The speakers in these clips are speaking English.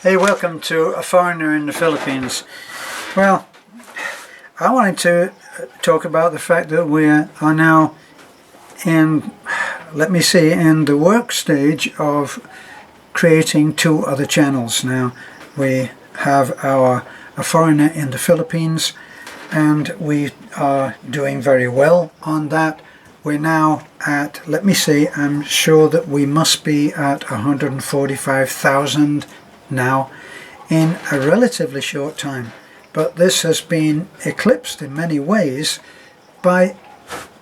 Hey, welcome to A Foreigner in the Philippines. Well, I wanted to talk about the fact that we are now in, in the work stage of creating 2 other channels. Now, we have our A Foreigner in the Philippines, and we are doing very well on that. We're now at, I'm sure that we must be at 145,000 now in a relatively short time. But this has been eclipsed in many ways by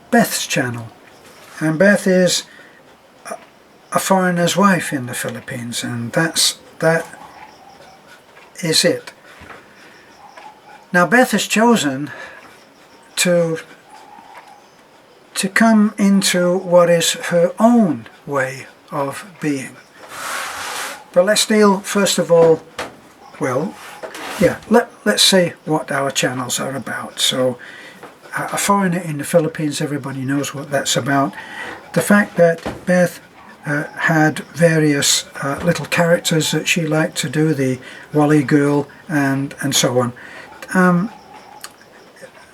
Beth's channel. And Beth is a foreigner's wife in the Philippines, and that is it. Now Beth has chosen to come into what is her own way of being. But let's deal first of all, let's say what our channels are about. So A Foreigner in the Philippines, everybody knows what that's about. The fact that Beth had various little characters that she liked to do, the Wally girl and so on.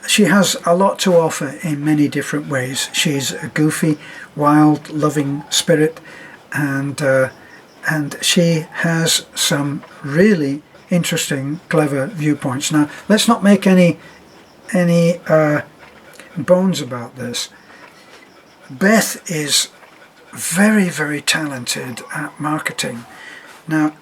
She has a lot to offer in many different ways. She's a goofy, wild, loving spirit, and she has some really interesting, clever viewpoints. Now, let's not make any bones about this. Beth is very, very talented at marketing. Now,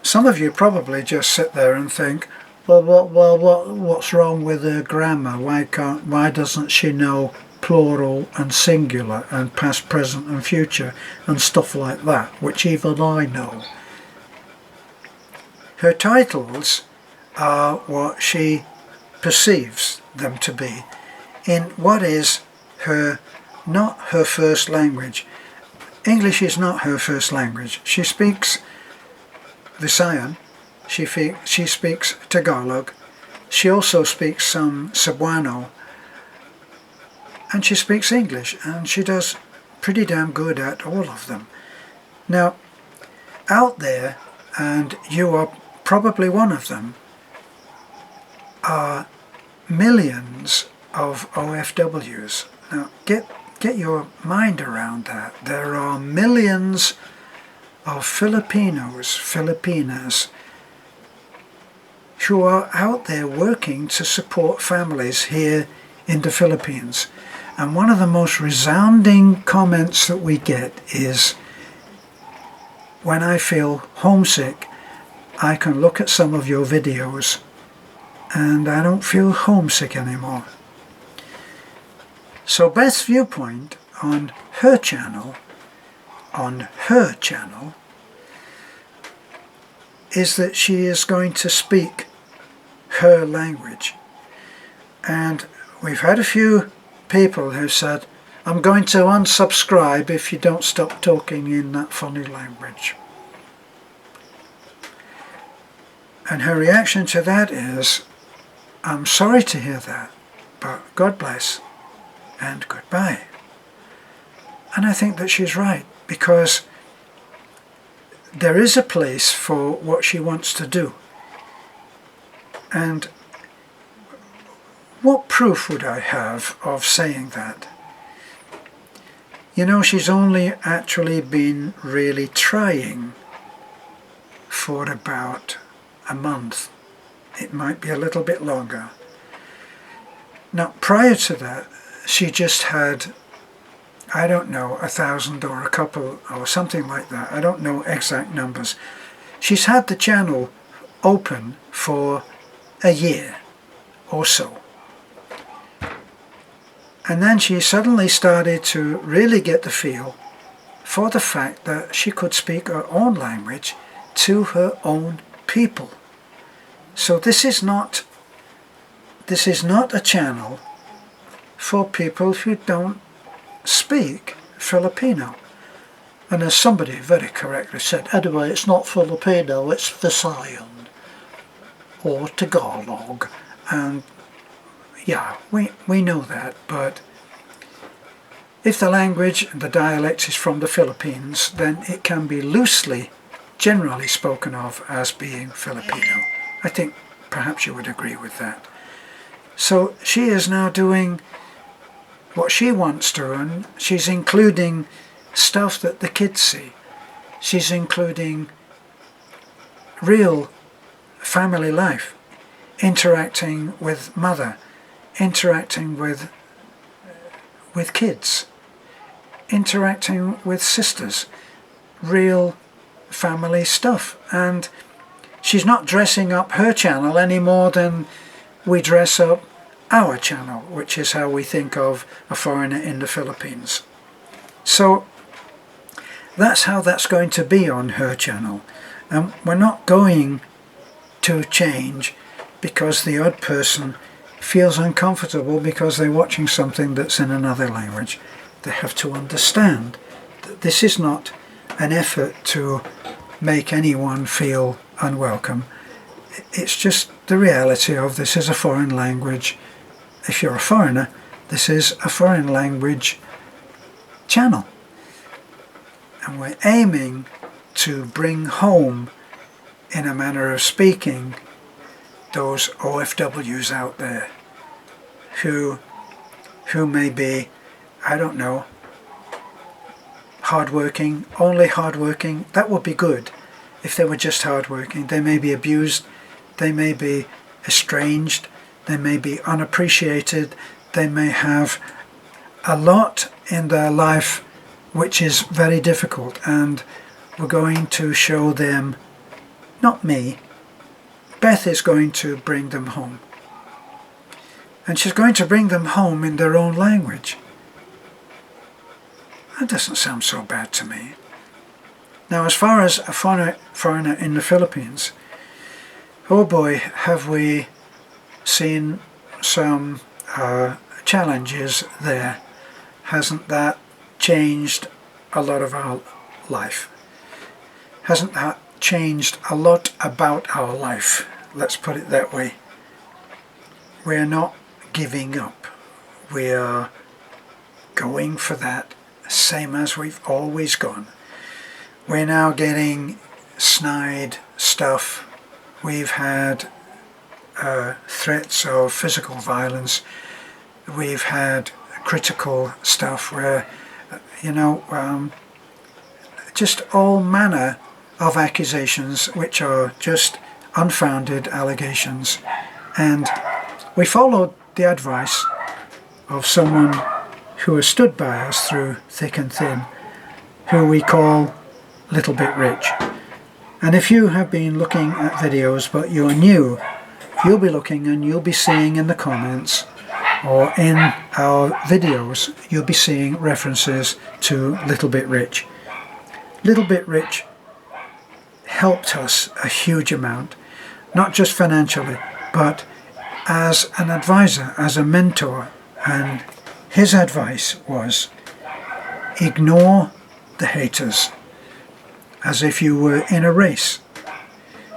some of you probably just sit there and think, what's wrong with her grammar? Why doesn't she know plural and singular and past, present and future and stuff like that, which even I know? Her titles are what she perceives them to be in what is not her first language. English is not her first language. She speaks Visayan. She speaks Tagalog. She also speaks some Cebuano, and she speaks English, and she does pretty damn good at all of them. Now, out there, and you are probably one of them, are millions of OFWs. Now, get your mind around that. There are millions of Filipinas, who are out there working to support families here in the Philippines. And one of the most resounding comments that we get is, when I feel homesick, I can look at some of your videos and I don't feel homesick anymore. So Beth's viewpoint on her channel, is that she is going to speak her language. And we've had a few people who said, I'm going to unsubscribe if you don't stop talking in that funny language. And her reaction to that is, I'm sorry to hear that, but God bless and goodbye. And I think that she's right, because there is a place for what she wants to do. And what proof would I have of saying that? You know, she's only actually been really trying for about a month. It might be a little bit longer. Now, prior to that, she just had, I don't know, 1,000 or a couple or something like that. I don't know exact numbers. She's had the channel open for a year or so. And then she suddenly started to really get the feel for the fact that she could speak her own language to her own people. So this is not a channel for people who don't speak Filipino. And as somebody very correctly said, anyway, it's not Filipino, it's Visayan or Tagalog. And yeah, we know that, but if the language and the dialect is from the Philippines, then it can be loosely generally spoken of as being Filipino. I think perhaps you would agree with that. So she is now doing what she wants to run. She's including stuff that the kids see. She's including real family life, interacting with mother, interacting with kids, interacting with sisters, real family stuff. And she's not dressing up her channel any more than we dress up our channel, which is how we think of a foreigner in the Philippines. So that's how that's going to be on her channel. And we're not going to change because the odd person feels uncomfortable because they're watching something that's in another language. They have to understand that this is not an effort to make anyone feel unwelcome. It's just the reality of this is a foreign language. If you're a foreigner, this is a foreign language channel. And we're aiming to bring home, in a manner of speaking, those OFWs out there who may be, I don't know, hardworking, only hardworking. That would be good if they were just hardworking. They may be abused, they may be estranged, they may be unappreciated, they may have a lot in their life which is very difficult, and we're going to show them, not me, Beth is going to bring them home. And she's going to bring them home in their own language. That doesn't sound so bad to me. Now, as far as a foreigner in the Philippines, oh boy, have we seen some challenges there. Hasn't that changed a lot of our life? Hasn't that changed a lot about our life? Let's put it that way. We're not giving up. We are going for that, same as we've always gone. We're now getting snide stuff. We've had threats of physical violence. We've had critical stuff where, just all manner of accusations which are just unfounded allegations. And we followed the advice of someone who has stood by us through thick and thin, who we call Little Bit Rich. And if you have been looking at videos but you're new, you'll be looking and you'll be seeing in the comments or in our videos, you'll be seeing references to Little Bit Rich. Little Bit Rich helped us a huge amount, not just financially, but as an advisor, as a mentor. And his advice was, ignore the haters, as if you were in a race.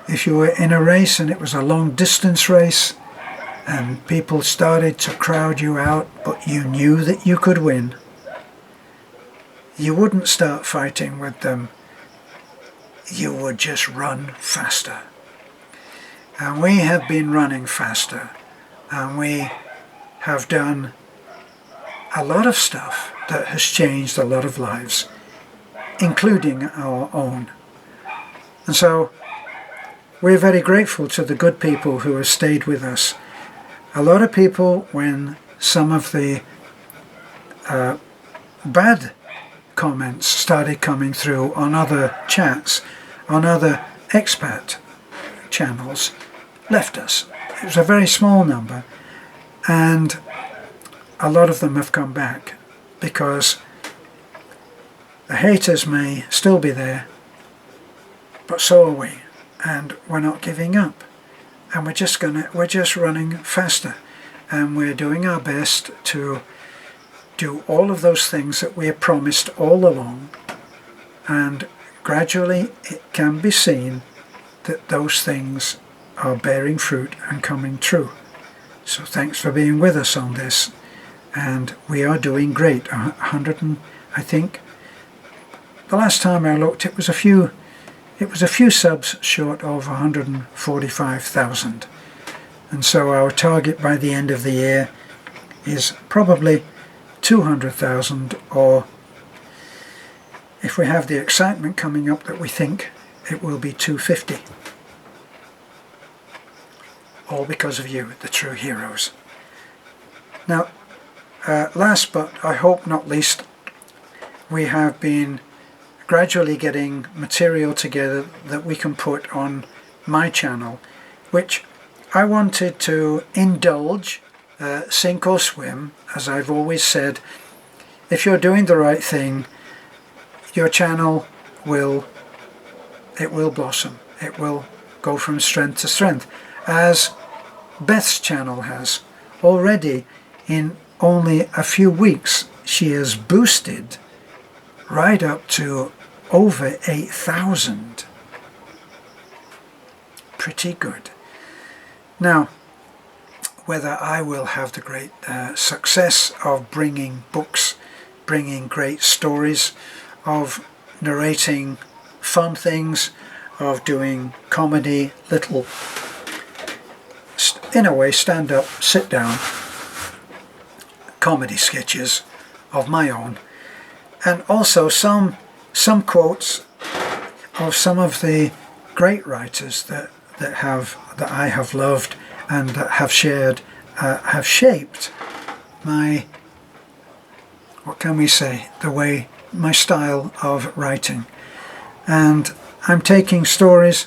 If you were in a race and it was a long distance race and people started to crowd you out, but you knew that you could win, you wouldn't start fighting with them. You would just run faster. And we have been running faster, and we have done a lot of stuff that has changed a lot of lives, including our own. And so we're very grateful to the good people who have stayed with us. A lot of people, when some of the bad comments started coming through on other chats, on other expat channels, left us. It was a very small number, and a lot of them have come back because the haters may still be there, but so are we, and we're not giving up, and we're just running faster, and we're doing our best to do all of those things that we have promised all along, and gradually it can be seen that those things are bearing fruit and coming true. So thanks for being with us on this, and we are doing great. 100 and I think the last time I looked it was a few it was a few subs short of 145,000. And so our target by the end of the year is probably 200,000, or if we have the excitement coming up that we think, it will be 250. All because of you, the true heroes. Now, last but I hope not least, we have been gradually getting material together that we can put on my channel, which I wanted to indulge, sink or swim. As I've always said, if you're doing the right thing, your channel will blossom. It will go from strength to strength, as Beth's channel has. Already in only a few weeks she has boosted right up to over 8,000. Pretty good. Now, whether I will have the great success of bringing books, bringing great stories, of narrating fun things, of doing comedy, little, in a way, stand up, sit down comedy sketches of my own, and also some quotes of some of the great writers that I have loved and that have shaped my, what can we say, my style of writing. And I'm taking stories,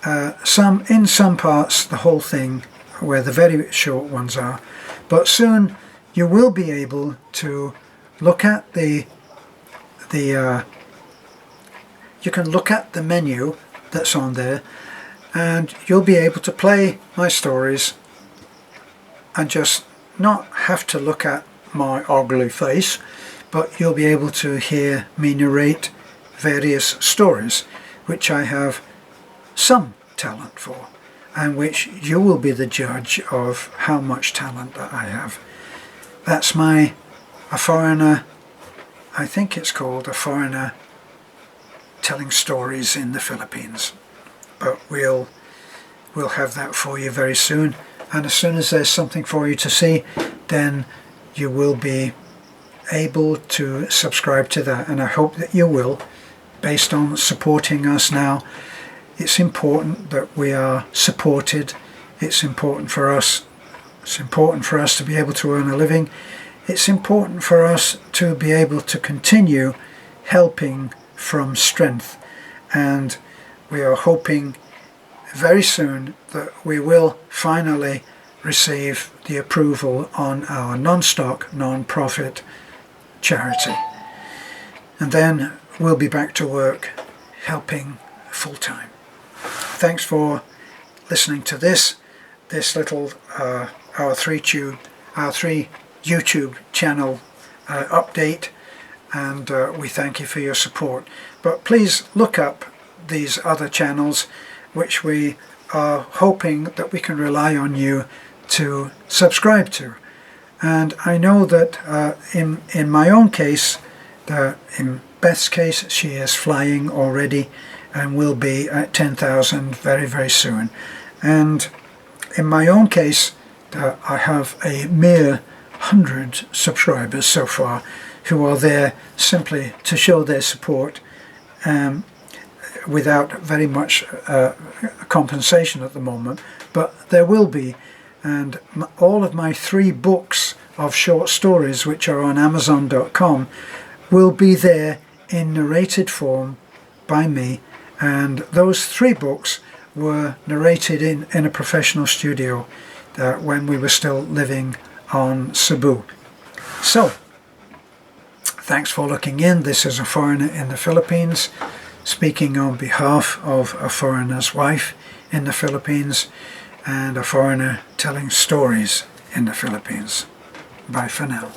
in some parts the whole thing, where the very short ones are, but soon you will be able to look at you can look at the menu that's on there, and you'll be able to play my stories and just not have to look at my ugly face, but you'll be able to hear me narrate various stories which I have some talent for, and which you will be the judge of how much talent that I have. That's A Foreigner, I think it's called A Foreigner Telling Stories in the Philippines. But we'll have that for you very soon, and as soon as there's something for you to see, then you will be able to subscribe to that, and I hope that you will, based on supporting us now. It's important that we are supported. It's important for us to be able to earn a living. It's important for us to be able to continue helping from strength, and we are hoping very soon that we will finally receive the approval on our non-stock, non-profit charity, and then we'll be back to work helping full-time. Thanks for listening to this little our three YouTube channel update, and we thank you for your support. But please look up these other channels which we are hoping that we can rely on you to subscribe to. And I know that in my own case, in Beth's case, she is flying already and will be at 10,000 very, very soon. And in my own case, I have a mere 100 subscribers so far who are there simply to show their support, without very much compensation at the moment, but there will be. And all of my 3 books of short stories, which are on Amazon.com, will be there in narrated form by me, and those 3 books were narrated in a professional studio when we were still living on Cebu. So, thanks for looking in. This is A Foreigner in the Philippines, speaking on behalf of a foreigner's wife in the Philippines and a foreigner telling stories in the Philippines. Bye for now.